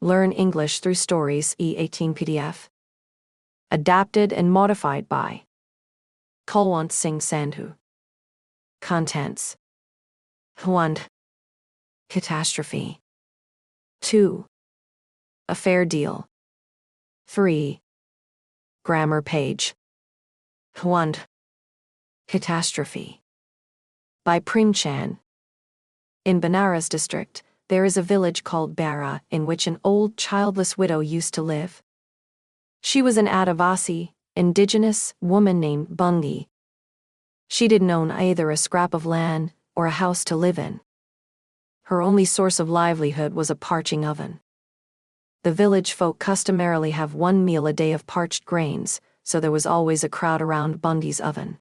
Learn English through stories. E18 PDF. Adapted and modified by Kulwant Singh Sandhu. Contents: 1. Catastrophe. 2. A fair deal. 3. Grammar page. 1. Catastrophe. By Premchand. In Banaras district, there is a village called Bara in which an old childless widow used to live. She was an Adivasi, indigenous woman named Bungi. She didn't own either a scrap of land or a house to live in. Her only source of livelihood was a parching oven. The village folk customarily have one meal a day of parched grains, so there was always a crowd around Bungi's oven.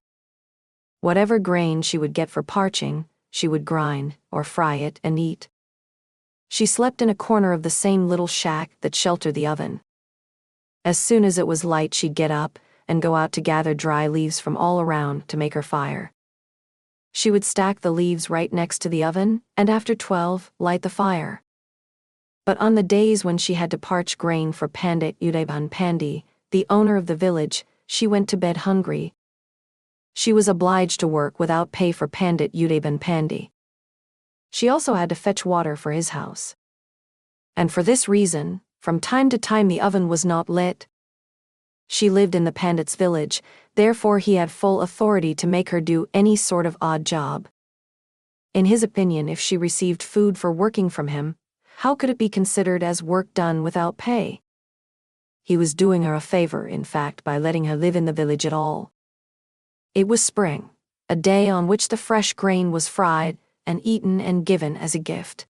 Whatever grain she would get for parching, she would grind or fry it and eat. She slept in a corner of the same little shack that sheltered the oven. As soon as it was light, she'd get up and go out to gather dry leaves from all around to make her fire. She would stack the leaves right next to the oven, and after 12, light the fire. But on the days when she had to parch grain for Pandit Udaban Pandi, the owner of the village, she went to bed hungry. She was obliged to work without pay for Pandit Udaban Pandi. She also had to fetch water for his house. And for this reason, from time to time the oven was not lit. She lived in the Pandit's village, therefore he had full authority to make her do any sort of odd job. In his opinion, if she received food for working from him, how could it be considered as work done without pay? He was doing her a favor, in fact, by letting her live in the village at all. It was spring, a day on which the fresh grain was fried and eaten and given as a gift.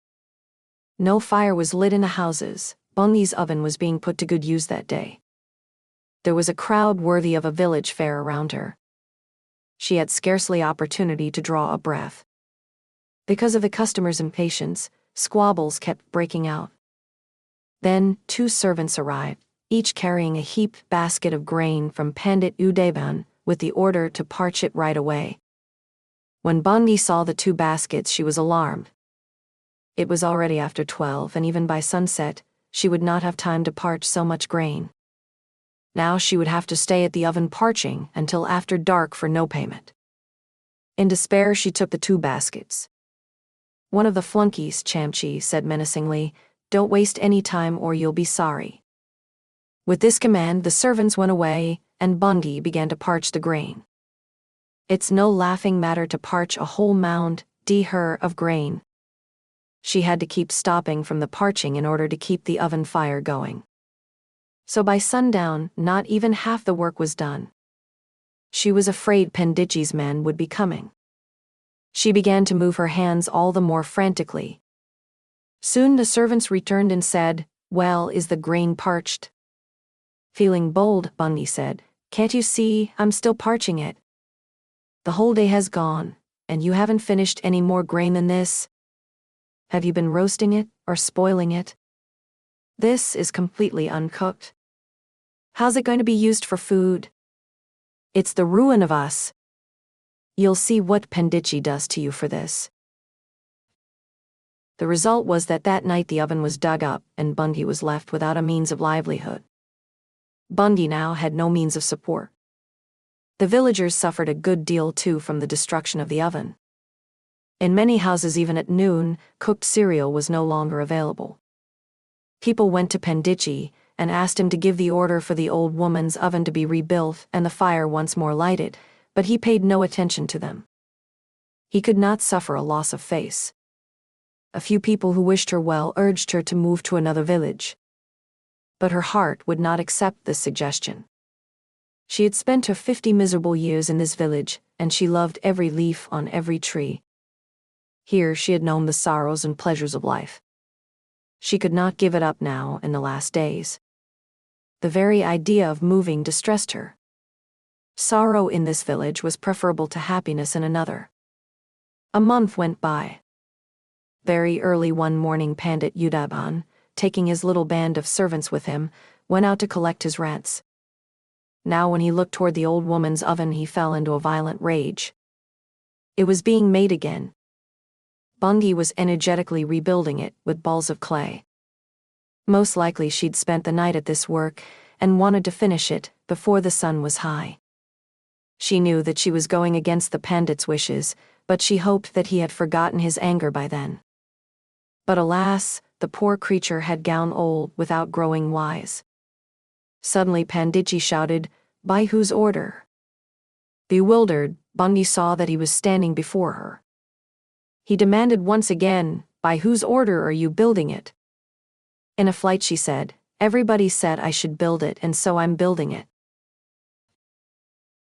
No fire was lit in the houses. Bungi's oven was being put to good use that day. There was a crowd worthy of a village fair around her. She had scarcely opportunity to draw a breath. Because of the customers' impatience, squabbles kept breaking out. Then 2 servants arrived, each carrying a heaped basket of grain from Pandit Udaban, with the order to parch it right away. When Bungi saw the 2 baskets, she was alarmed. It was already after 12, and even by sunset, she would not have time to parch so much grain. Now she would have to stay at the oven parching until after dark for no payment. In despair, she took the 2 baskets. One of the flunkies, Chamchi, said menacingly, "Don't waste any time or you'll be sorry." With this command, the servants went away, and Bungi began to parch the grain. It's no laughing matter to parch a whole mound, of grain. She had to keep stopping from the parching in order to keep the oven fire going. So by sundown, not even half the work was done. She was afraid Panditji's men would be coming. She began to move her hands all the more frantically. Soon the servants returned and said, "Well, is the grain parched?" Feeling bold, Bungi said, "Can't you see, I'm still parching it? The whole day has gone, and you haven't finished any more grain than this. Have you been roasting it or spoiling it? This is completely uncooked. How's it going to be used for food? It's the ruin of us. You'll see what Panditji does to you for this." The result was that night the oven was dug up and Bungi was left without a means of livelihood. Bungi now had no means of support. The villagers suffered a good deal too from the destruction of the oven. In many houses, even at noon, cooked cereal was no longer available. People went to Panditji and asked him to give the order for the old woman's oven to be rebuilt and the fire once more lighted, but he paid no attention to them. He could not suffer a loss of face. A few people who wished her well urged her to move to another village. But her heart would not accept this suggestion. She had spent her 50 miserable years in this village, and she loved every leaf on every tree. Here she had known the sorrows and pleasures of life. She could not give it up now in the last days. The very idea of moving distressed her. Sorrow in this village was preferable to happiness in another. A month went by. Very early one morning, Pandit Udaban, taking his little band of servants with him, went out to collect his rents. Now when he looked toward the old woman's oven, he fell into a violent rage. It was being made again. Bungi was energetically rebuilding it with balls of clay. Most likely she'd spent the night at this work and wanted to finish it before the sun was high. She knew that she was going against the pandit's wishes, but she hoped that he had forgotten his anger by then. But alas, the poor creature had grown old without growing wise. Suddenly Panditji shouted, "By whose order?" Bewildered, Bungi saw that he was standing before her. He demanded once again, "By whose order are you building it?" In a flight she said, "Everybody said I should build it, and so I'm building it.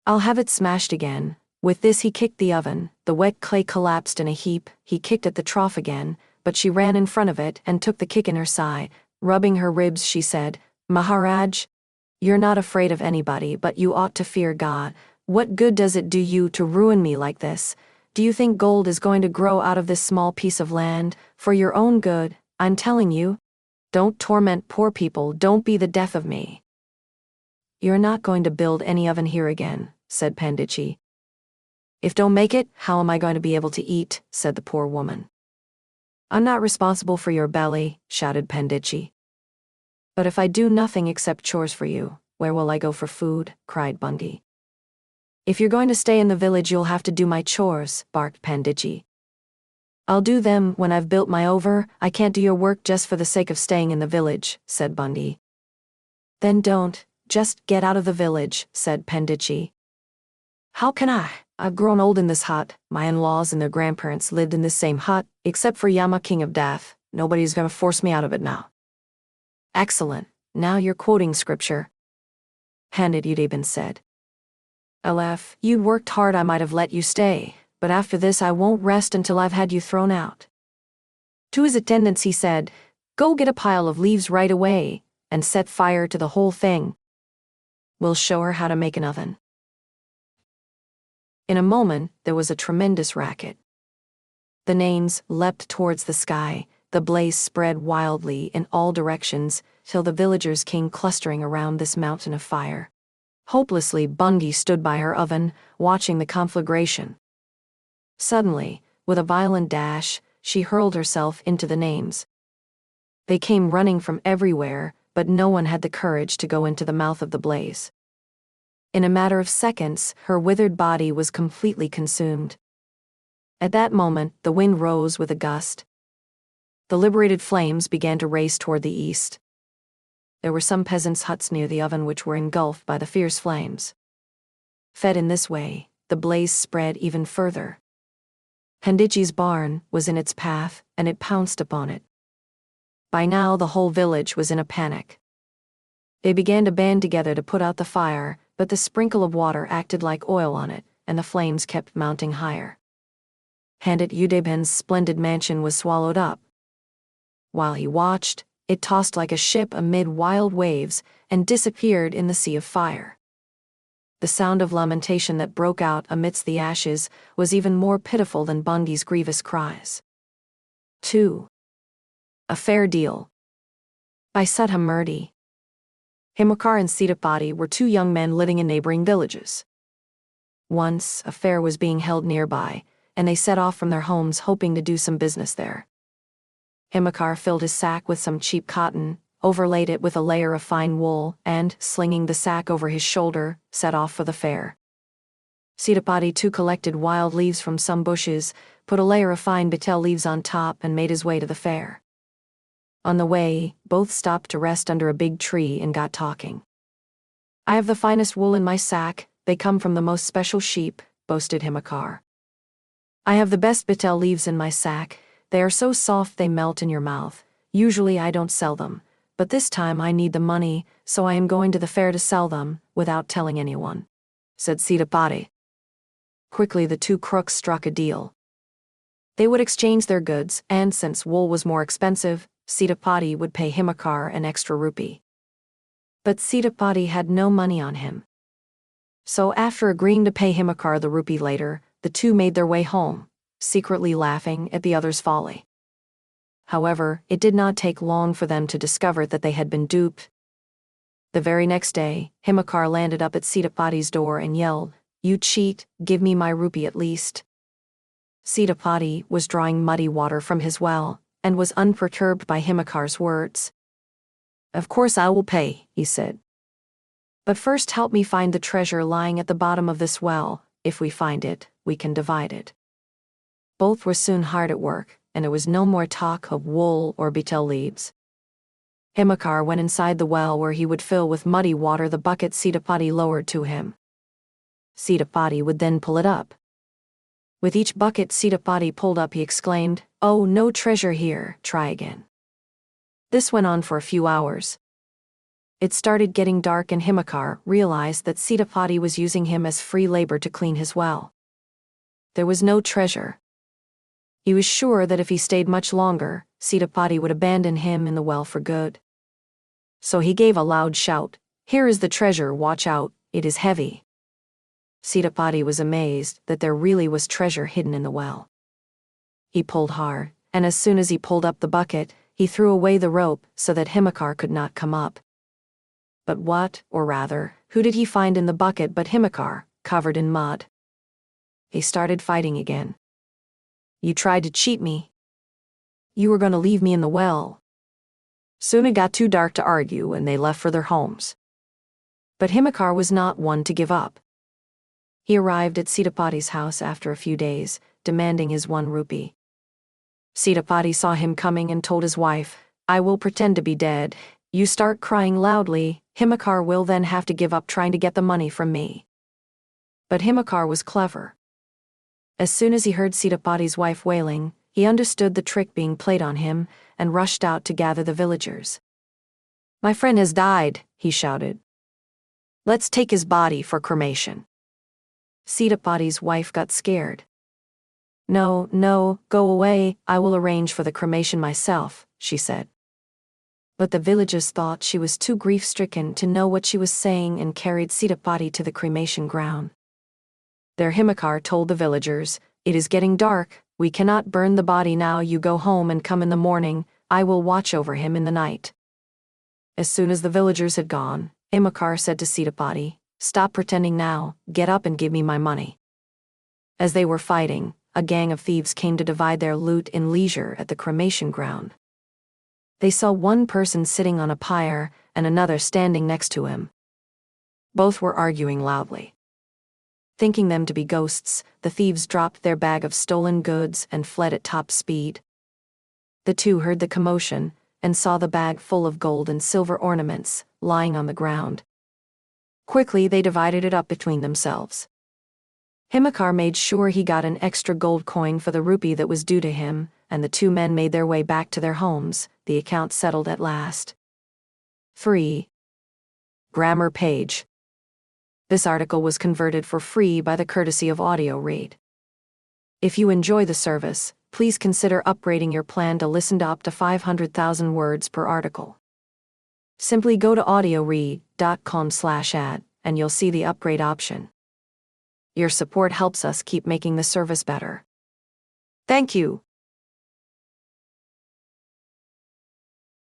I'll have it smashed again." With this he kicked the oven, the wet clay collapsed in a heap. He kicked at the trough again, but she ran in front of it and took the kick in her side. Rubbing her ribs she said, "Maharaj, you're not afraid of anybody, but you ought to fear God. What good does it do you to ruin me like this? Do you think gold is going to grow out of this small piece of land? For your own good, I'm telling you. Don't torment poor people, don't be the death of me." "You're not going to build any oven here again," said Panditji. "If don't make it, how am I going to be able to eat?" said the poor woman. "I'm not responsible for your belly," shouted Panditji. "But if I do nothing except chores for you, where will I go for food?" cried Bungi. "If you're going to stay in the village you'll have to do my chores," barked Panditji. "I'll do them when I've built my over. I can't do your work just for the sake of staying in the village," said Bungi. "Then don't, just get out of the village," said Panditji. "How can I? I've grown old in this hut. My in-laws and their grandparents lived in this same hut, except for Yama, king of death. Nobody's gonna force me out of it now." "Excellent, now you're quoting scripture," Pandit Udabin said. "Aleph, you'd worked hard, I might have let you stay, but after this I won't rest until I've had you thrown out." To his attendants he said, "Go get a pile of leaves right away, and set fire to the whole thing. We'll show her how to make an oven." In a moment, there was a tremendous racket. The names leapt towards the sky, the blaze spread wildly in all directions, till the villagers came clustering around this mountain of fire. Hopelessly, Bungi stood by her oven, watching the conflagration. Suddenly, with a violent dash, she hurled herself into the names. They came running from everywhere, but no one had the courage to go into the mouth of the blaze. In a matter of seconds, her withered body was completely consumed. At that moment, the wind rose with a gust. The liberated flames began to race toward the east. There were some peasants' huts near the oven which were engulfed by the fierce flames. Fed in this way, the blaze spread even further. Panditji's barn was in its path, and it pounced upon it. By now the whole village was in a panic. They began to band together to put out the fire, but the sprinkle of water acted like oil on it, and the flames kept mounting higher. Pandit Udabin's splendid mansion was swallowed up. While he watched, it tossed like a ship amid wild waves and disappeared in the sea of fire. The sound of lamentation that broke out amidst the ashes was even more pitiful than Bungi's grievous cries. 2. A Fair Deal. By Sudham Murti. Himakar and Sitapati were two young men living in neighboring villages. Once, a fair was being held nearby, and they set off from their homes hoping to do some business there. Himakar filled his sack with some cheap cotton, overlaid it with a layer of fine wool, and, slinging the sack over his shoulder, set off for the fair. Sitapati too collected wild leaves from some bushes, put a layer of fine betel leaves on top, and made his way to the fair. On the way, both stopped to rest under a big tree and got talking. "I have the finest wool in my sack, they come from the most special sheep," boasted Himakar. "I have the best betel leaves in my sack, they are so soft they melt in your mouth. Usually I don't sell them, but this time I need the money, so I am going to the fair to sell them, without telling anyone," said Sitapati. Quickly the two crooks struck a deal. They would exchange their goods, and since wool was more expensive, Sitapati would pay Himakar an extra rupee. But Sitapati had no money on him. So after agreeing to pay Himakar the rupee later, the two made their way home, secretly laughing at the other's folly. However, it did not take long for them to discover that they had been duped. The very next day, Himakar landed up at Sitapati's door and yelled, "You cheat, give me my rupee at least." Sitapati was drawing muddy water from his well, and was unperturbed by Himakar's words. Of course I will pay, he said. But first help me find the treasure lying at the bottom of this well. If we find it, we can divide it. Both were soon hard at work, and there was no more talk of wool or betel leaves. Himakar went inside the well where he would fill with muddy water the bucket Sitapati lowered to him. Sitapati would then pull it up. With each bucket Sitapati pulled up, he exclaimed, "Oh, no treasure here, try again." This went on for a few hours. It started getting dark and Himakar realized that Sitapati was using him as free labor to clean his well. There was no treasure. He was sure that if he stayed much longer, Sitapati would abandon him in the well for good. So he gave a loud shout, "Here is the treasure, watch out, it is heavy." Sitapati was amazed that there really was treasure hidden in the well. He pulled hard, and as soon as he pulled up the bucket, he threw away the rope so that Himakar could not come up. But what, or rather, who did he find in the bucket but Himakar, covered in mud? He started fighting again. "You tried to cheat me. You were going to leave me in the well." Soon it got too dark to argue and they left for their homes. But Himakar was not one to give up. He arrived at Sitapati's house after a few days, demanding his 1 rupee. Sitapati saw him coming and told his wife, "I will pretend to be dead. You start crying loudly, Himakar will then have to give up trying to get the money from me." But Himakar was clever. As soon as he heard Sitapati's wife wailing, he understood the trick being played on him and rushed out to gather the villagers. "My friend has died," he shouted. "Let's take his body for cremation." Sitapati's wife got scared. No, go away, I will arrange for the cremation myself," she said. But the villagers thought she was too grief-stricken to know what she was saying and carried Sitapati to the cremation ground. There Himakar told the villagers, "It is getting dark, we cannot burn the body now, you go home and come in the morning, I will watch over him in the night." As soon as the villagers had gone, Himakar said to Sitapati, "Stop pretending now, get up and give me my money." As they were fighting, a gang of thieves came to divide their loot in leisure at the cremation ground. They saw one person sitting on a pyre and another standing next to him. Both were arguing loudly. Thinking them to be ghosts, the thieves dropped their bag of stolen goods and fled at top speed. The two heard the commotion and saw the bag full of gold and silver ornaments lying on the ground. Quickly they divided it up between themselves. Himakar made sure he got an extra gold coin for the rupee that was due to him, and the two men made their way back to their homes, the account settled at last. 3. Grammar page. This article was converted for free by the courtesy of Audio Read. If you enjoy the service, please consider upgrading your plan to listen to up to 500,000 words per article. Simply go to audioread.com/ad and you'll see the upgrade option. Your support helps us keep making the service better. Thank you.